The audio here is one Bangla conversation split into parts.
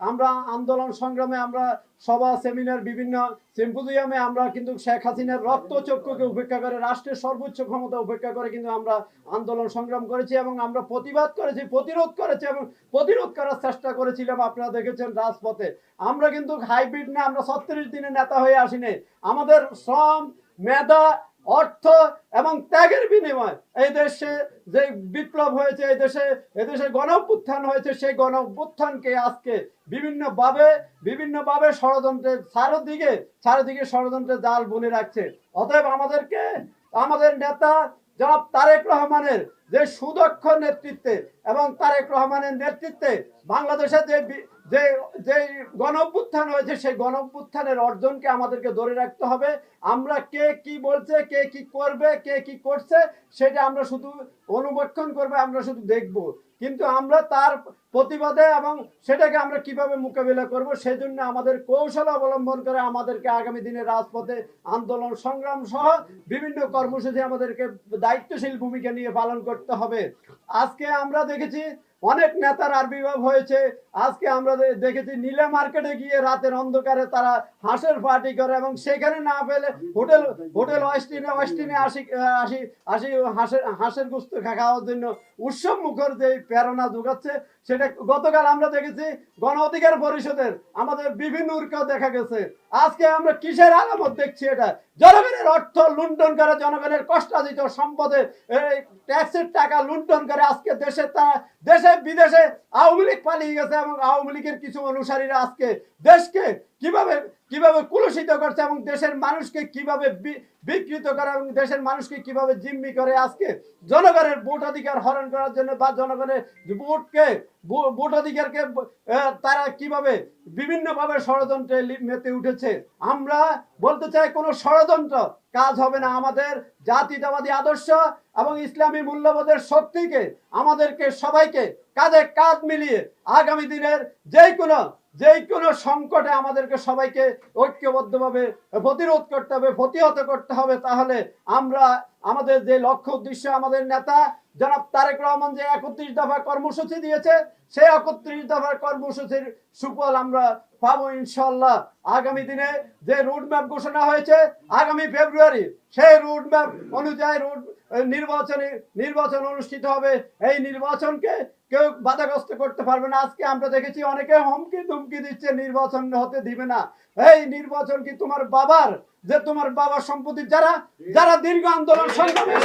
আমরা আন্দোলন সংগ্রামে আমরা সভা সেমিনার বিভিন্ন সিম্পোজিয়ামে আমরা কিন্তু শেখ হাসিনার রক্তচক্ষুকে উপেক্ষা করে রাষ্ট্রের সর্বোচ্চ ক্ষমতা উপেক্ষা করে কিন্তু আমরা আন্দোলন সংগ্রাম করেছি এবং আমরা প্রতিবাদ করেছি, প্রতিরোধ করেছি এবং প্রতিরোধ করার চেষ্টা করেছিলাম। আপনারা দেখেছেন রাজপথে আমরা কিন্তু হাইব্রিড না, আমরা 36 দিনে নেতা হয়ে আসিনি। আমাদের শ্রম, মেধা, অর্থ এবং ত্যাগের বিনিময় এই দেশে যে বিপ্লব হয়েছে, এদেশে গণ অভ্যুত্থান হয়েছে, সেই গণ অভ্যুত্থানকে আজকে বিভিন্নভাবে ষড়যন্ত্রের চারিদিকে ষড়যন্ত্রের জাল বুনে রাখছে। অতএব আমাদের নেতা জনাব তারেক রহমানের যে সুদক্ষ নেতৃত্বে এবং তারেক রহমানের নেতৃত্বে বাংলাদেশে যে গণ অভ্যুত্থান হয়েছে, সেই গণ অভ্যুত্থানের অর্জনকে আমাদেরকে ধরে রাখতে হবে। আমরা কে কি বলছে, কে কি করবে, কে কি করছে সেটা আমরা শুধু অনুবক্ষণ করবো, আমরা শুধু দেখব, কিন্তু আমরা তার প্রতিবাদে এবং সেটাকে আমরা কিভাবে মোকাবিলা করব সেজন্য আমাদের কৌশল অবলম্বন করে আমাদেরকে আগামী দিনে রাজপথে আন্দোলন সংগ্রাম সহ বিভিন্ন কর্মসূচি আমাদেরকে দায়িত্বশীল ভূমিকা নিয়ে পালন করতে হবে। আজকে আমরা দেখেছি অনেক নেতার আবির্ভাব হয়েছে। আজকে আমরা দেখেছি নীলা মার্কেটে গিয়ে রাতের অন্ধকারে তারা হাঁসের পার্টি করে এবং সেখানে না পেলে হোটেল ওয়েস্টিনে আসি হাঁসের গোস্ত খাওয়ার জন্য উৎসব মুখর যে প্রেরণা যোগাচ্ছে, সেটা গতকাল আমরা দেখেছি গণ অধিকার পরিষদের আমাদের বিভিন্ন উর্কাও দেখা গেছে। আজকে আমরা কিসের আলামত দেখছি? এটা জনগণের অর্থ লুণ্ঠন করে, জনগণের কষ্টার্জিত সম্পদে ট্যাক্সের টাকা লুণ্ঠন করে আজকে দেশে বিদেশে আওয়ামী লীগ পালিয়ে গেছে এবং আওয়ামী লীগের কিছু অনুসারীরা আজকে দেশকে কিভাবে কুলুষিত করছে এবং দেশের মানুষকে কিভাবে বিকৃত করে এবং দেশের মানুষকে কিভাবে জিম্মি করে আজকে জনগণের ভোট অধিকার হরণ করার জন্য বা জনগণের ভোট অধিকারকে তারা কিভাবে বিভিন্নভাবে ষড়যন্ত্রে মেতে উঠেছে। আমরা বলতে চাই কোনো ষড়যন্ত্র কাজ হবে না। আমাদের জাতীয়তাবাদী আদর্শ এবং ইসলামী মূল্যবোধের শক্তিকে আমাদেরকে সবাইকে কাঁধে কাঁধ মিলিয়ে আগামী দিনের যেই কোনো সংকটে আমাদেরকে সবাইকে ঐক্যবদ্ধভাবে প্রতিরোধ করতে হবে, প্রতিহত করতে হবে। তাহলে আমরা আমাদের যে লক্ষ্য উদ্দেশ্য, আমাদের নেতা জনাব তারেক রহমান যে 31 দফা কর্মসূচি দিয়েছে, সেই 31 দফার কর্মসূচির সুফল আমরা পাবো ইনশাল্লাহ। আগামী দিনে যে রোডম্যাপ ঘোষণা হয়েছে আগামী ফেব্রুয়ারি, সেই রোডম্যাপ অনুযায়ী নির্বাচন অনুষ্ঠিত হবে। এই নির্বাচনকে কেউ বাধাগ্রস্ত করতে পারবে না। আজকে আমরা দেখেছি অনেকে হুমকি দিচ্ছে নির্বাচন হতে দিবে না। এই নির্বাচন কি তোমার বাবার সম্পত্তি? যারা দীর্ঘ আন্দোলন সংগ্রামে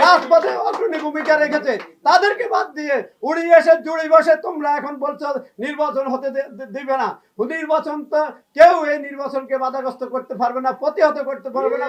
রাজপথে অগ্রণী ভূমিকা রেখেছে তাদেরকে বাদ দিয়ে উড়িয়ে এসে জুড়ে বসে তোমরা এখন বলছো নির্বাচন হতে দিবে না। নির্বাচন তো কেউ এই নির্বাচনকে বাধাগ্রস্ত করতে পারবে না, প্রতিহত করতে পারবে না।